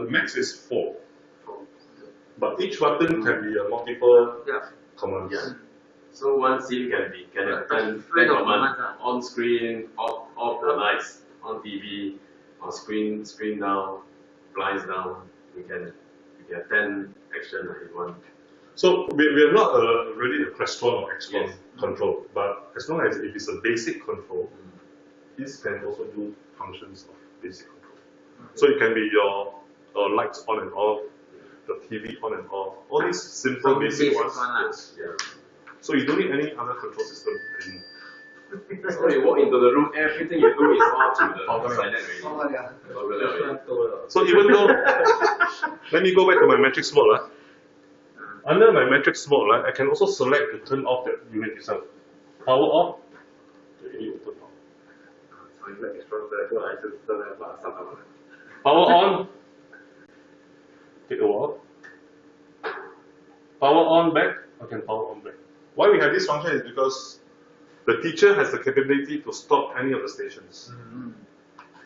Max is 4. But each button can be a multiple commands. Yeah. So one scene can have 10 commands on screen, off the lights, on TV, on screen down, blinds down. We can have 10 action in one. So we are not really a Crestron or Xtron control, but as long as it is a basic control, this can also do functions of basic control. So it can be your lights on and off, the TV on and off, all these simple basic ones. So you don't need any other control system anymore. So you walk into the room, everything you do is all through the silent radio. So even though, let me go back to my matrix mode. Under my matrix mode, I can also select to turn off that unit itself. Power off, the unit will turn off. Power on, take a while. Power on back, I can power on back. Why we have this function is because the teacher has the capability to stop any of the stations.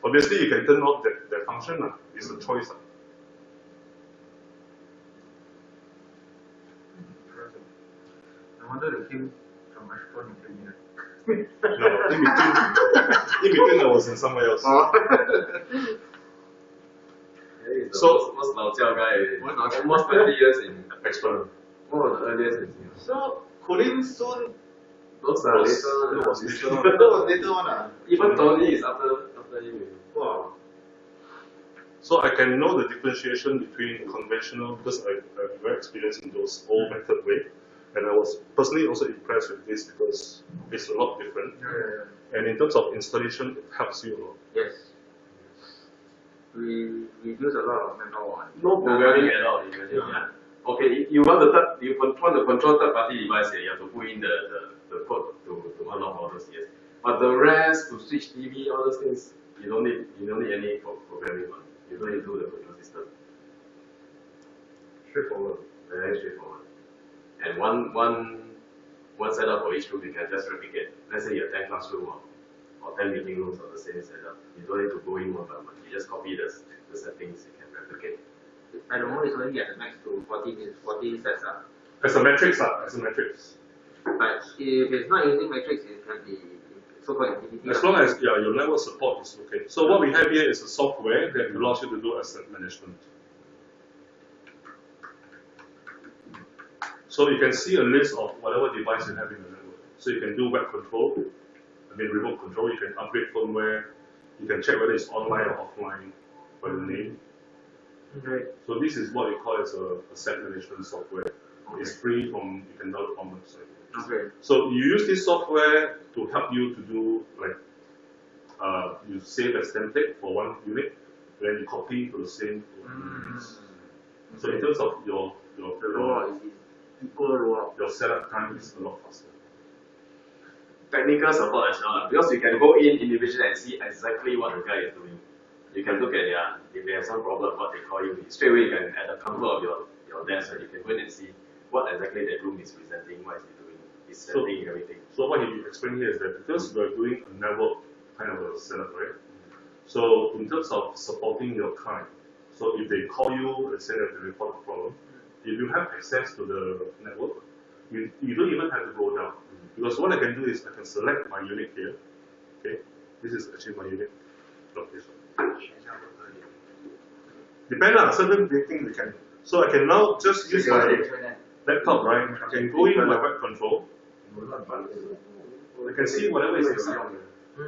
Obviously, you can turn off that function. It's a choice. I wonder the him from Ashford No, in between I was in somewhere else. So, what's Lao Jiao guy? Almost 20 years in Experiment. One of the earliest in Singapore. So, Colin soon. Those are later. That was later one. Even Tony is after him. Wow. So I can know the differentiation between conventional, because I'm very experienced in those old method way, and I was personally also impressed with this because it's a lot different. And in terms of installation, it helps you a lot. Yes. We use a lot of manpower. No programming at all. Okay, you want to control third party device here, you have to put in the code to unlock all those, yes. But the rest, to switch TV, all those things, you don't need any programming one. You don't need to do the control system. Straightforward, very straightforward. And one setup for each room you can just replicate. Let's say you have 10 classrooms or 10 meeting rooms of the same setup. You don't need to go in one by one. You just copy the settings you can replicate. At the moment, it's only at the max to 40 sets. As a matrix, as a matrix. But if it's not using matrix, it can be so-called MPPT. As long as your network support is okay. So what we have here is a software that allows you to do asset management. So you can see a list of whatever device you have in the network. So you can do web control, remote control. You can upgrade firmware. You can check whether it's online or offline by the name. Okay. So this is what we call as a asset management software. Okay. It's free you can download from the website. Okay. So you use this software to help you to do you save as template for one unit, then you copy to the same units. So in terms of your setup time is a lot faster. Technical support as well, because you can go in individually and see exactly what the guy is doing. You can look at if they have some problem, what they call you. Straight away you can, at the comfort of your desk, you can go in and see what exactly that room is presenting, what is he doing, he's setting everything. So what he explained here is that because we're doing a network kind of a setup, right? So in terms of supporting your client, so if they call you and say that they report a problem, if you have access to the network, you don't even have to go down. Because what I can do is I can select my unit here. Okay, this is actually my unit. Not this one. Depending on certain things we can. So I can now just use my laptop, right? I can go in my web control. I can see whatever is inside.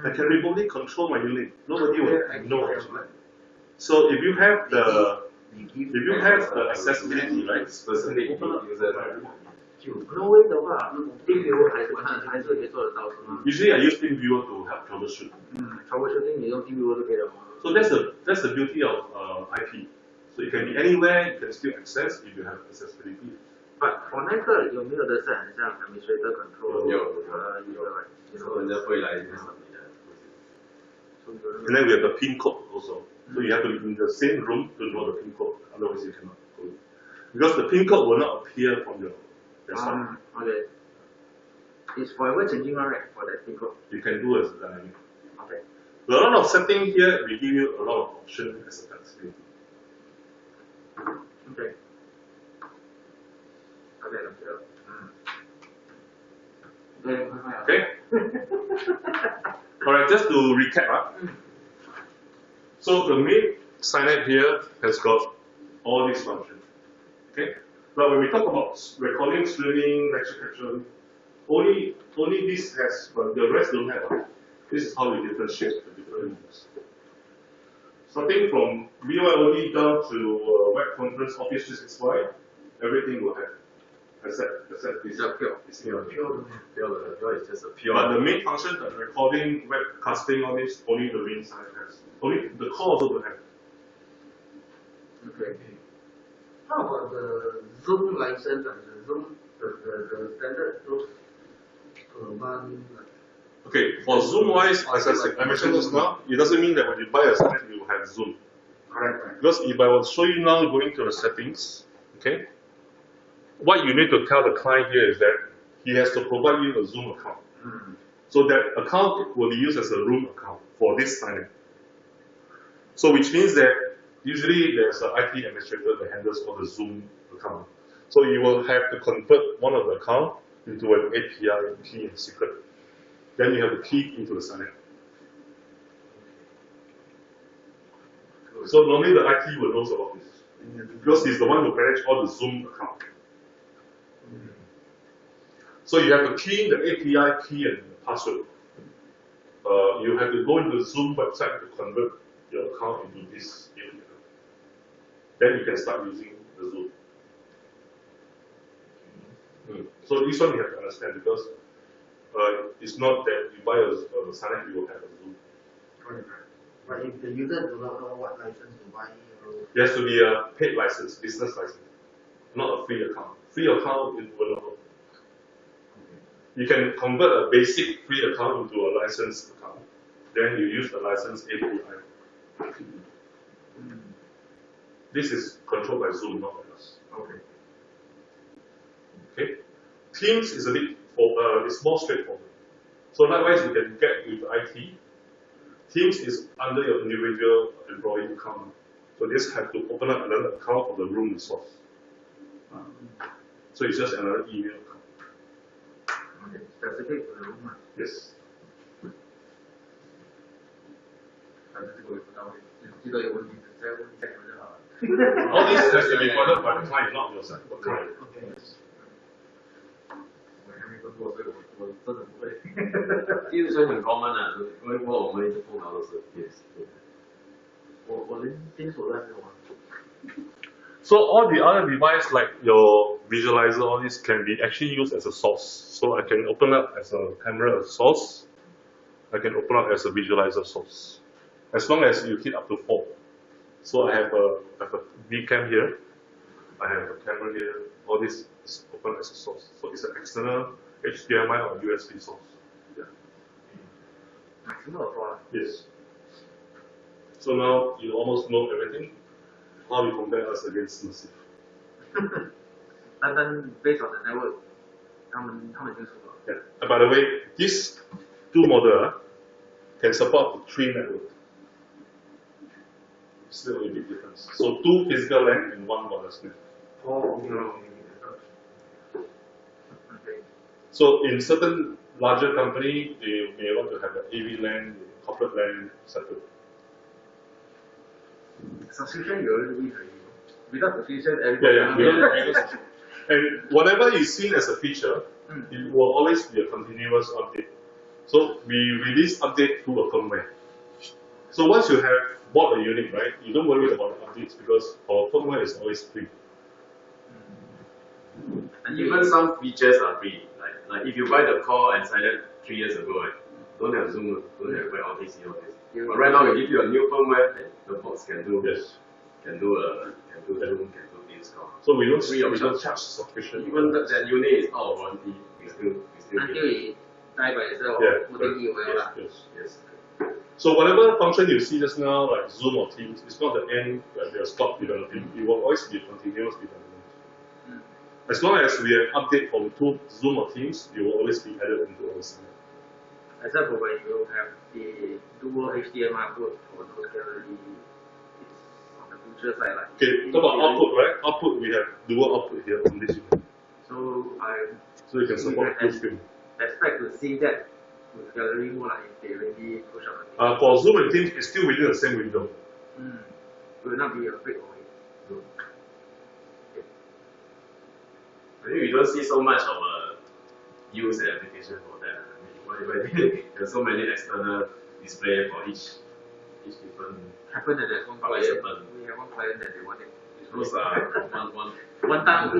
I can remotely control my unit. Nobody will know actually. So if you have the accessibility, right? Specific user. Usually I use TeamViewer to help troubleshoot. So that's the beauty of IP. So it can be anywhere, you can still access if you have accessibility. But for 那个有没有的是很像 administrator control？ 有。人家会来 And then we have the pin code also. So you have to be in the same room to know the pin code, otherwise you cannot go in. Because the pin code will not appear from your desktop. Okay. It's forever changing, right? For that pin code. You can do as a dynamic. Okay. A lot of settings here, we give you a lot of options as a flexibility. Okay. Okay? Alright, just to recap. So the main Cynap here has got all these functions. Okay? But when we talk about recording, streaming, lecture capture, only this has, but the rest don't have. This is how we differentiate the different users. Starting from BYOD down to web conference, Office 365, everything will have. Except this. It's pure is just a pure. But the main function, the recording, webcasting, all this, only the main side has. Only the core also don't have. Okay. How about the Zoom license and the Zoom, the standard those per month? Okay, for Zoom wise, as I mentioned just now, it doesn't mean that when you buy a Cynap, you will have Zoom. Correct. Because if I will show you now going to the settings, okay, what you need to tell the client here is that he has to provide you a Zoom account. So that account will be used as a room account for this Cynap. So which means that usually there's an IT administrator that handles all the Zoom account. So you will have to convert one of the account into an API key and secret. Then you have to key into the Cynap. So normally the IT will know about this. Because he's the one who manages all the Zoom account. So you have to key in the API key and password. You have to go into the Zoom website to convert your account into this API. Then you can start using the Zoom. So this one you have to understand because it's not that you buy a Cynap, you will have a Zoom. But if the user do not know what license to buy, There has to be a paid license, business license, not a free account. Free account it will not work. You can convert a basic free account into a licensed account. Then you use the license API. This is controlled by Zoom, not by us. Okay. Teams is a bit it's more straightforward. So likewise, you can get with IT. Teams is under your individual employee account. So you just have to open up another account for the room resource. So it's just another email account. okay, specific to the room. Yes. 反正这个我也不到位，记得有问题再问再说就好了。 All this has to be funded by the client, not yourself. Okay. 我还没做过，所以我真的不会。其实很 common 啊，因为我们一直碰到都是 yes。我连金属都还没有玩。 So all the other device like your visualizer, all this can be actually used as a source. So I can open up as a camera source. I can open up as a visualizer source. As long as you hit up to 4. So I have a VCam here. I have a camera here. All this is open as a source. So it's an external HDMI or USB source. Yeah. Yes. So now you almost know everything. How you compare us against Massive? 但 based on the network， 他们已经说了。 Yeah. By the way, these two models can support 3 networks. Still a big difference. So 2 physical LAN and 1 wireless LAN. Oh, okay. So in certain larger company, they may want to have an AV LAN, corporate LAN separate. Subscription you already need already. Without subscription, Yeah. And whatever is seen as a feature, it will always be a continuous update. So we release update through a firmware. So once you have bought a unit, right, you don't worry about the updates because our firmware is always free. And even some features are free. Like if you buy the core and signed it 3 years ago, right, don't have Zoom, don't have web RTC, all this. But right now we give you a new firmware, the box can do can do Zoom, can do this call. So we don't charge subscription. Even that unit is out of warranty, we still until it die by itself. Yes. So whatever function you see just now, like Zoom or Teams, it's not the end where they are stopped developing. It will always be continuous development. As long as we have update from Zoom or Teams, it will always be added into our site. Except for when you have the dual HDMI port for those gallery, it's on the feature side like. Okay, talk about output, right? Output, we have dual output here on this unit. So So you can support full screen. expect to see that with gallery mode like if they really push up a bit. For Zoom and Teams, it's still within the same window. Will not be afraid of it. Maybe we don't see so much of a use and application for that. There's so many external display for each different Happened that there's one client, participant. we have one client that they wanted. Those are One time,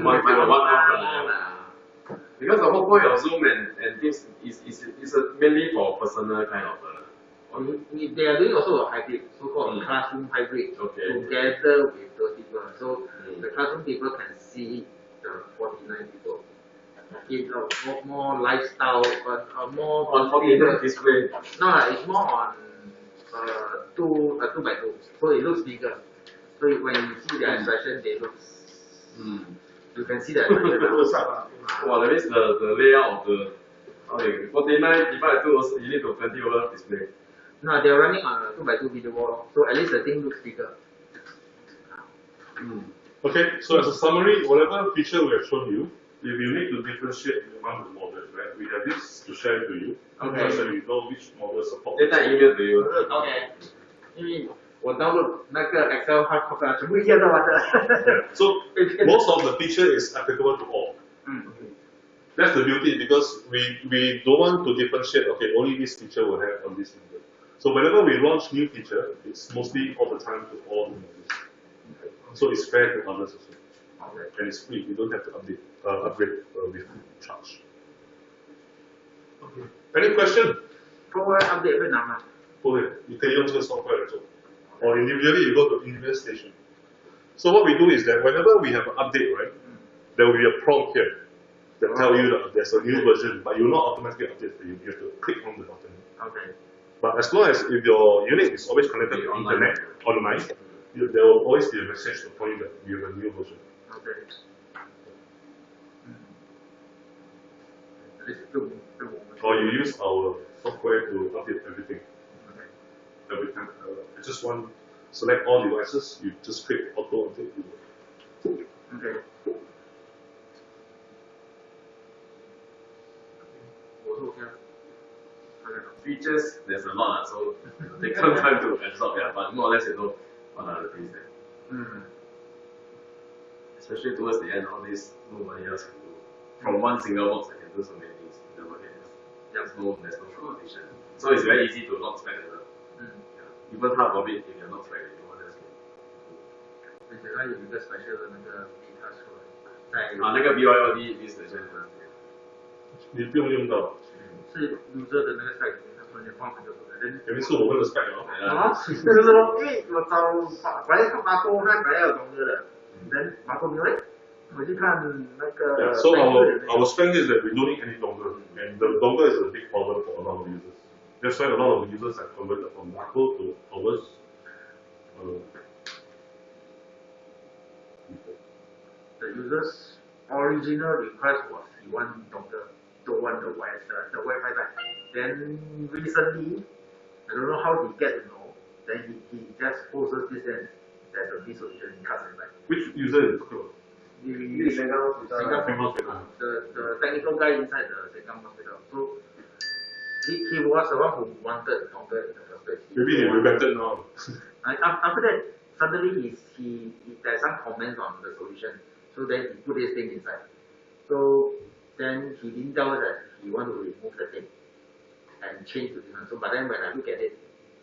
because the whole point of Zoom and Teams is mainly for personal kind of. They are doing also a hybrid, so-called classroom hybrid, together with those people. So the classroom people can see the 49 people. It's a more lifestyle, but more on 49 display. No, it's more on 2 by 2, so it looks bigger. So when you see their expression, they look. You can see that. Well, that means the layout of the 49 divided by 2 also you need to 20 over display. No, they're running on a 2 by 2 video wall, so at least the thing looks bigger. Okay, so as a summary, whatever feature we have shown you, if you need to differentiate among the models, right, we have this to share to you. Okay. So you know which model support. Later email to you. Okay. 因为我 download 那个 Excel hard copy 全部一样的完的。Yeah. So most of the feature is applicable to all. That's the beauty because we don't want to differentiate. Okay, only this feature will have on this model. So whenever we launch new feature, it's mostly all the time to all the models. Okay. So it's fair to others as well. Okay. And it's free. You don't have to upgrade with charge. Okay. Any question? Software update 会难吗？不会，你可以用这个 software 来做。Or individually, you go to individual station. So what we do is that whenever we have an update, right, there will be a prompt here that tell you that there's a new version, but you will not automatically update for you. You have to click on the button. Okay. But as long as if your unit is always connected to internet online, there will always be a message to tell you that you have a new version. Okay. Or you use our software to update everything. Every time. I just want select all devices, you just click auto update. Okay. Features, there's a lot, so take some time to absorb, but more or less you know what are the things there. Especially towards the end, all this, nobody else can do. From one single box, I can do so many things. There's no competition. So it's very easy to not spec as well. Even half of it, if you're not spec, no one else can do. 而且它有一个 special 的那个 beta 出来，那个 BYOD station 你不用用到。是 user 的那个 spec 里面，它突然间放很多出来。肯定是我们的 spec 就是说，因为我找本来看马哥，那本来有东哥的，人马哥没有，我去看那个。So our strength is that we don't need any dongle, and the dongle is a big problem for a lot of users. That's why a lot of users have converted from Marco to ours. The user's original request was he want dongle, don't want the Wi-Fi back. Then recently, I don't know how he get to know. Then he just poses this and there's a B solution in cuts and back. Which user is cool? The technical guy inside the Sengkang hospital. So he was the one who wanted dongle in the first place. Maybe he regretted now. After that, suddenly there's some comments on the solution. So then he put his thing inside. So then he didn't tell us that he wanted to remove the thing and change to different. So but then when I look at it,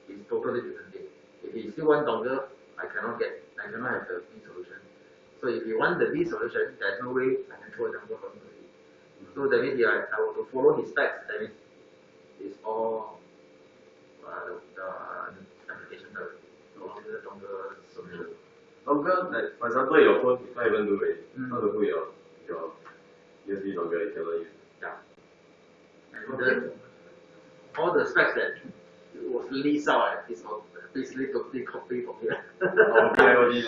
it's totally different thing. If he still want dongle, I cannot have the B solution. So if you want the B solution, there's no way I can throw a dongle for him to see. So that means I will to follow his specs. That means it's all the application the dongle solution. Dongle, like for example, your phone you can't even do it. How to put your USB dongle you cannot use. Yeah. And all the specs that was leased out is basically totally copied from here. BIOD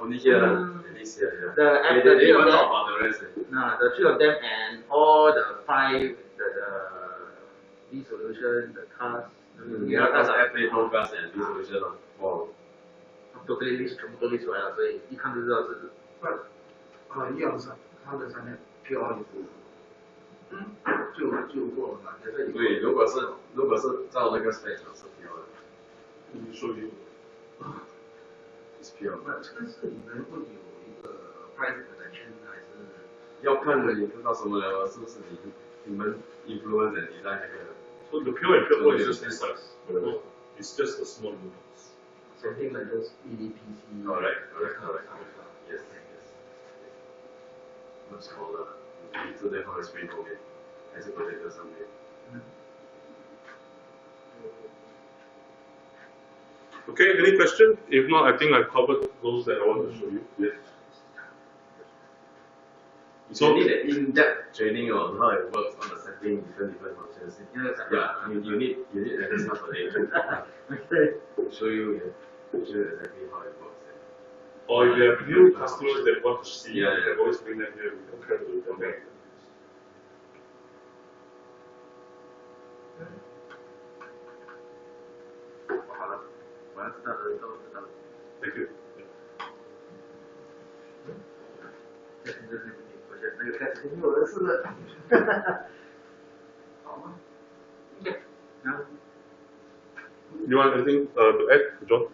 only here at least here. The they even talk about the rest. The 3 of them and all the 5 the B solution, the task. Airplay, Chromecast, and B solution for totally list 全部都 list 出来了，所以一看就知道是。一样是它的上面标一幅，就过了嘛。所以如果是照那个 spec 是标的，你说有，是标的。那这个是你们会有一个 price protection 还是？要看你知道什么了，是不是你们 influencer 你在那个。So the pure and pure is just this size. It's just a small nuance. Something like those EDPC. Correct. Yes. Much smaller. 你这边放在 screen 后面，还是 projector 上面。Okay, any question? If not, I think I covered those that I want to show you. Yes. So you need an in-depth training on how it works on the setting, different functions. Yeah, you need at least half a day to show you exactly how it works. Or if you have new customers that want to see, you can always bring them here. We can try to do it. Thank you. 那个开始没有人似的。好吗？ You want anything to add, John?